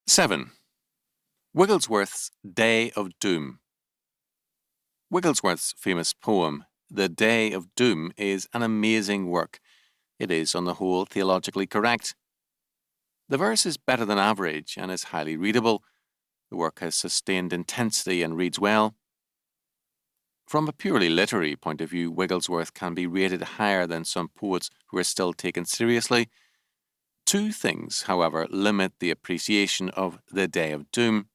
7. Wigglesworth's Day of Doom. Wigglesworth's famous poem, The Day of Doom, is an amazing work. It is, on the whole, theologically correct. The verse is better than average and is highly readable. The work has sustained intensity and reads well. From a purely literary point of view, Wigglesworth can be rated higher than some poets who are still taken seriously. Two things, however, limit the appreciation of The Day of Doom.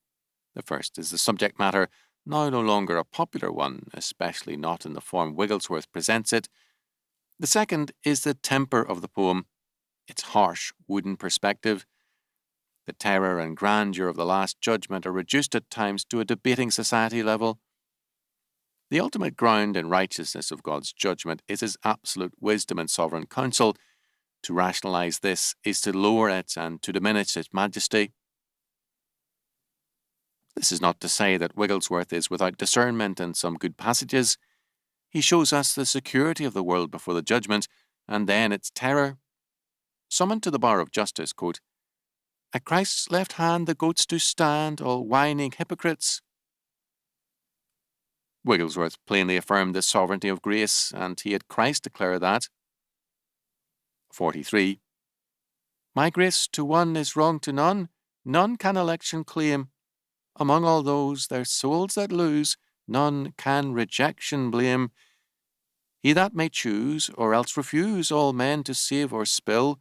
The first is the subject matter, now no longer a popular one, especially not in the form Wigglesworth presents it. The second is the temper of the poem, its harsh, wooden perspective. The terror and grandeur of the Last Judgment are reduced at times to a debating society level. The ultimate ground and righteousness of God's judgment is His absolute wisdom and sovereign counsel. To rationalize this is to lower it and to diminish its majesty. This is not to say that Wigglesworth is without discernment in some good passages. He shows us the security of the world before the judgment, and then its terror. Summoned to the bar of justice, quote, "At Christ's left hand the goats do stand, all whining hypocrites." Wigglesworth plainly affirmed the sovereignty of grace, and he had Christ declare that. 43. My grace to one is wrong to none, none can election claim. Among all those their souls that lose, none can rejection blame. He that may choose, or else refuse, all men to save or spill,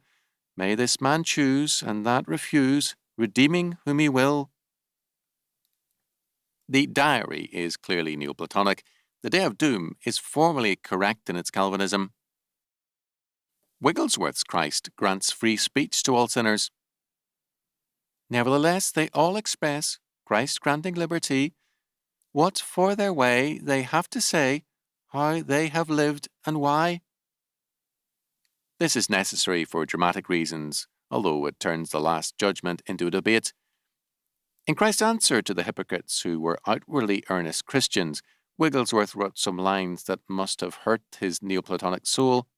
may this man choose, and that refuse, redeeming whom he will. The diary is clearly Neoplatonic. The Day of Doom is formally correct in its Calvinism. Wigglesworth's Christ grants free speech to all sinners. Nevertheless, they all express, Christ granting liberty, what for their way they have to say, how they have lived and why. This is necessary for dramatic reasons, although it turns the Last Judgment into a debate. In Christ's answer to the hypocrites who were outwardly earnest Christians, Wigglesworth wrote some lines that must have hurt his Neoplatonic soul.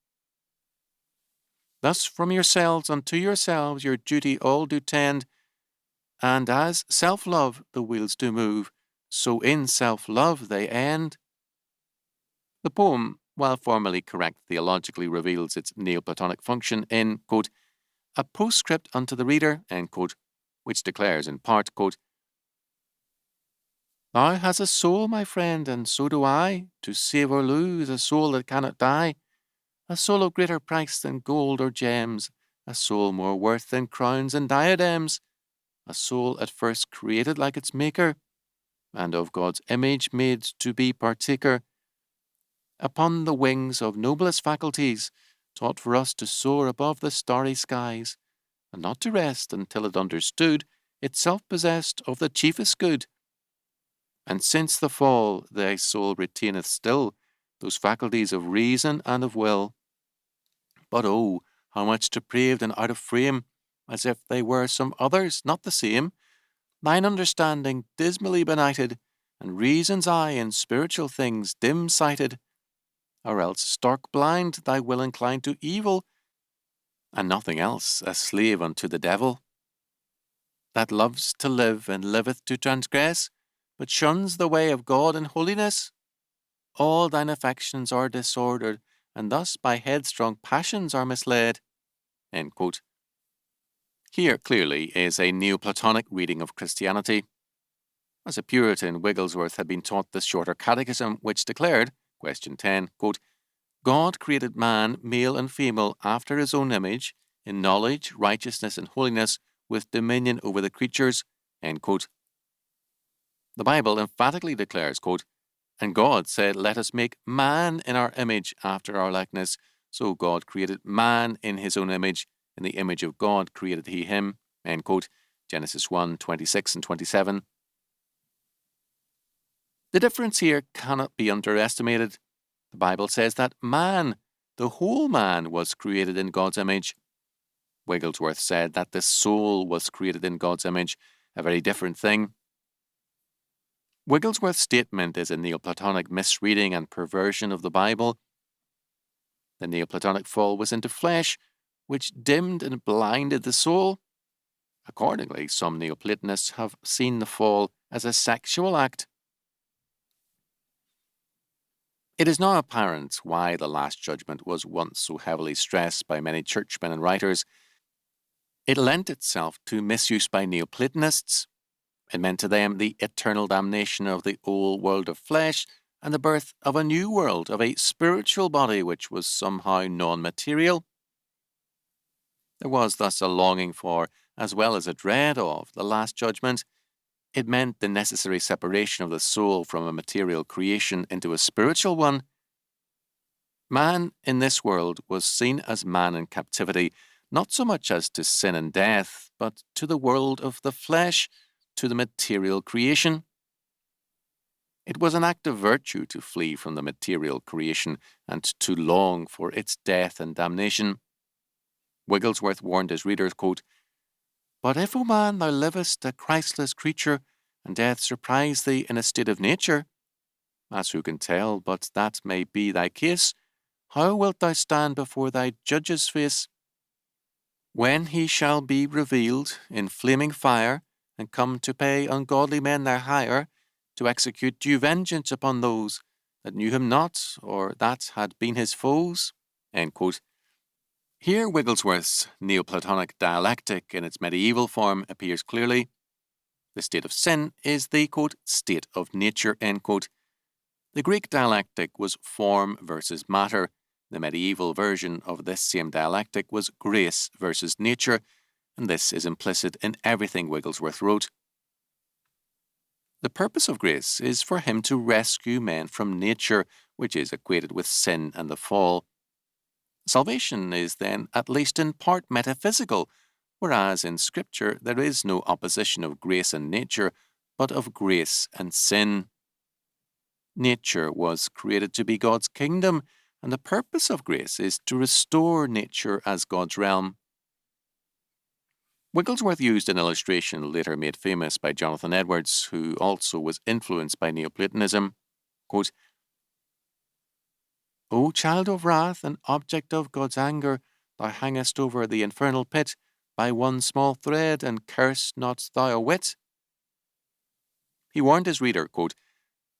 Thus from yourselves unto yourselves your duty all do tend, and as self-love the wheels do move, so in self-love they end. The poem, while formally correct, theologically reveals its Neoplatonic function in, quote, a postscript unto the reader, end quote, which declares in part, quote, Thou hast a soul, my friend, and so do I, to save or lose, a soul that cannot die, a soul of greater price than gold or gems, a soul more worth than crowns and diadems, a soul at first created like its Maker, and of God's image made to be partaker. Upon the wings of noblest faculties, taught for us to soar above the starry skies, and not to rest until it understood itself possessed of the chiefest good. And since the fall, thy soul retaineth still those faculties of reason and of will. But oh, how much depraved and out of frame, as if they were some others, not the same. Thine understanding dismally benighted, and reason's eye in spiritual things dim-sighted, or else stark blind, thy will inclined to evil, and nothing else, a slave unto the devil, that loves to live and liveth to transgress, but shuns the way of God in holiness. All thine affections are disordered, and thus by headstrong passions are misled. End quote. Here, clearly, is a Neoplatonic reading of Christianity. As a Puritan, Wigglesworth had been taught the Shorter Catechism, which declared, question 10, quote, God created man, male and female, after his own image, in knowledge, righteousness, and holiness, with dominion over the creatures, end quote. The Bible emphatically declares, quote, and God said, let us make man in our image after our likeness. So God created man in his own image. In the image of God created he him. End quote. Genesis 1, 26 and 27. The difference here cannot be underestimated. The Bible says that man, the whole man, was created in God's image. Wigglesworth said that the soul was created in God's image, a very different thing. Wigglesworth's statement is a Neoplatonic misreading and perversion of the Bible. The Neoplatonic fall was into flesh, which dimmed and blinded the soul. Accordingly, some Neoplatonists have seen the fall as a sexual act. It is now apparent why the Last Judgment was once so heavily stressed by many churchmen and writers. It lent itself to misuse by Neoplatonists. It meant to them the eternal damnation of the old world of flesh and the birth of a new world, of a spiritual body which was somehow non-material. There was thus a longing for, as well as a dread of, the Last Judgment. It meant the necessary separation of the soul from a material creation into a spiritual one. Man in this world was seen as man in captivity, not so much as to sin and death, but to the world of the flesh, to the material creation. It was an act of virtue to flee from the material creation and to long for its death and damnation. Wigglesworth warned his readers, quote, "But if, O man, thou livest a Christless creature, and death surprise thee in a state of nature, as who can tell but that may be thy case, how wilt thou stand before thy judge's face? When he shall be revealed in flaming fire, and come to pay ungodly men their hire, to execute due vengeance upon those that knew him not, or that had been his foes." End quote. Here Wigglesworth's Neoplatonic dialectic in its medieval form appears clearly. The state of sin is the, quote, state of nature, end quote. The Greek dialectic was form versus matter. The medieval version of this same dialectic was grace versus nature, and this is implicit in everything Wigglesworth wrote. The purpose of grace is for him to rescue men from nature, which is equated with sin and the fall. Salvation is then at least in part metaphysical, whereas in Scripture there is no opposition of grace and nature, but of grace and sin. Nature was created to be God's kingdom, and the purpose of grace is to restore nature as God's realm. Wigglesworth used an illustration later made famous by Jonathan Edwards, who also was influenced by Neoplatonism. Quote, "O child of wrath and object of God's anger, thou hangest over the infernal pit by one small thread, and curse not thou a whit." He warned his reader, quote,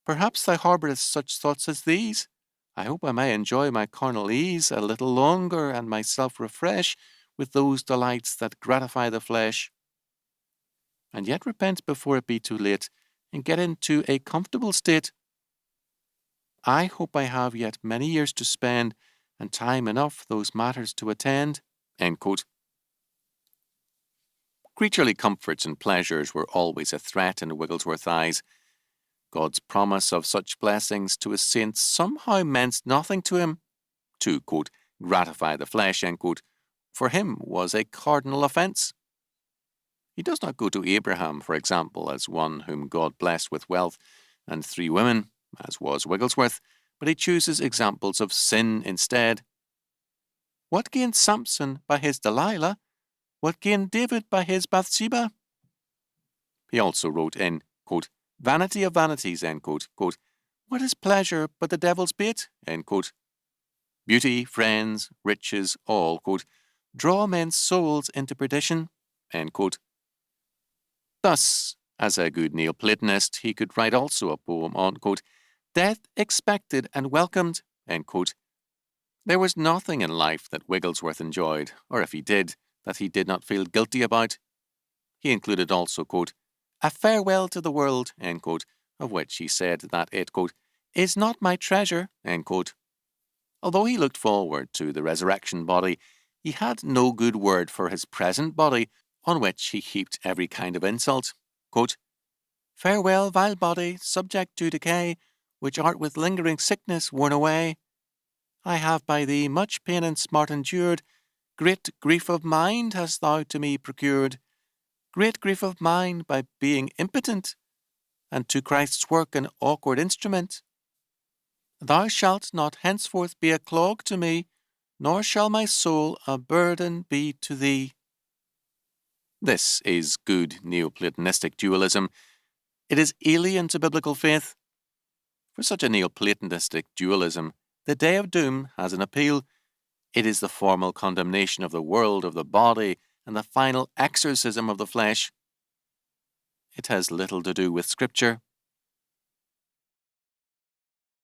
"Perhaps thou harbourest such thoughts as these. I hope I may enjoy my carnal ease a little longer, and myself refresh with those delights that gratify the flesh, and yet repent before it be too late, and get into a comfortable state. I hope I have yet many years to spend, and time enough those matters to attend." End quote. Creaturely comforts and pleasures were always a threat in Wigglesworth's eyes. God's promise of such blessings to his saints somehow meant nothing to him. To, quote, gratify the flesh, end quote, for him was a cardinal offence. He does not go to Abraham, for example, as one whom God blessed with wealth and 3 women, as was Wigglesworth, but he chooses examples of sin instead. What gained Samson by his Delilah? What gained David by his Bathsheba? He also wrote in, quote, "Vanity of vanities," end quote, quote, "What is pleasure but the devil's bait?" End quote. Beauty, friends, riches, all, quote, "draw men's souls into perdition," end quote. Thus, as a good Neoplatonist, he could write also a poem on, quote, "Death expected and welcomed," end quote. There was nothing in life that Wigglesworth enjoyed, or if he did, that he did not feel guilty about. He included also, quote, "A farewell to the world," end quote, of which he said that it, quote, "is not my treasure," end quote. Although he looked forward to the resurrection body, he had no good word for his present body, on which he heaped every kind of insult. Quote, "Farewell, vile body, subject to decay, which art with lingering sickness worn away. I have by thee much pain and smart endured. Great grief of mind hast thou to me procured. Great grief of mind by being impotent, and to Christ's work an awkward instrument. Thou shalt not henceforth be a clog to me, nor shall my soul a burden be to thee." This is good Neoplatonistic dualism. It is alien to biblical faith. For such a Neoplatonistic dualism, the day of doom has an appeal. It is the formal condemnation of the world, of the body, and the final exorcism of the flesh. It has little to do with Scripture.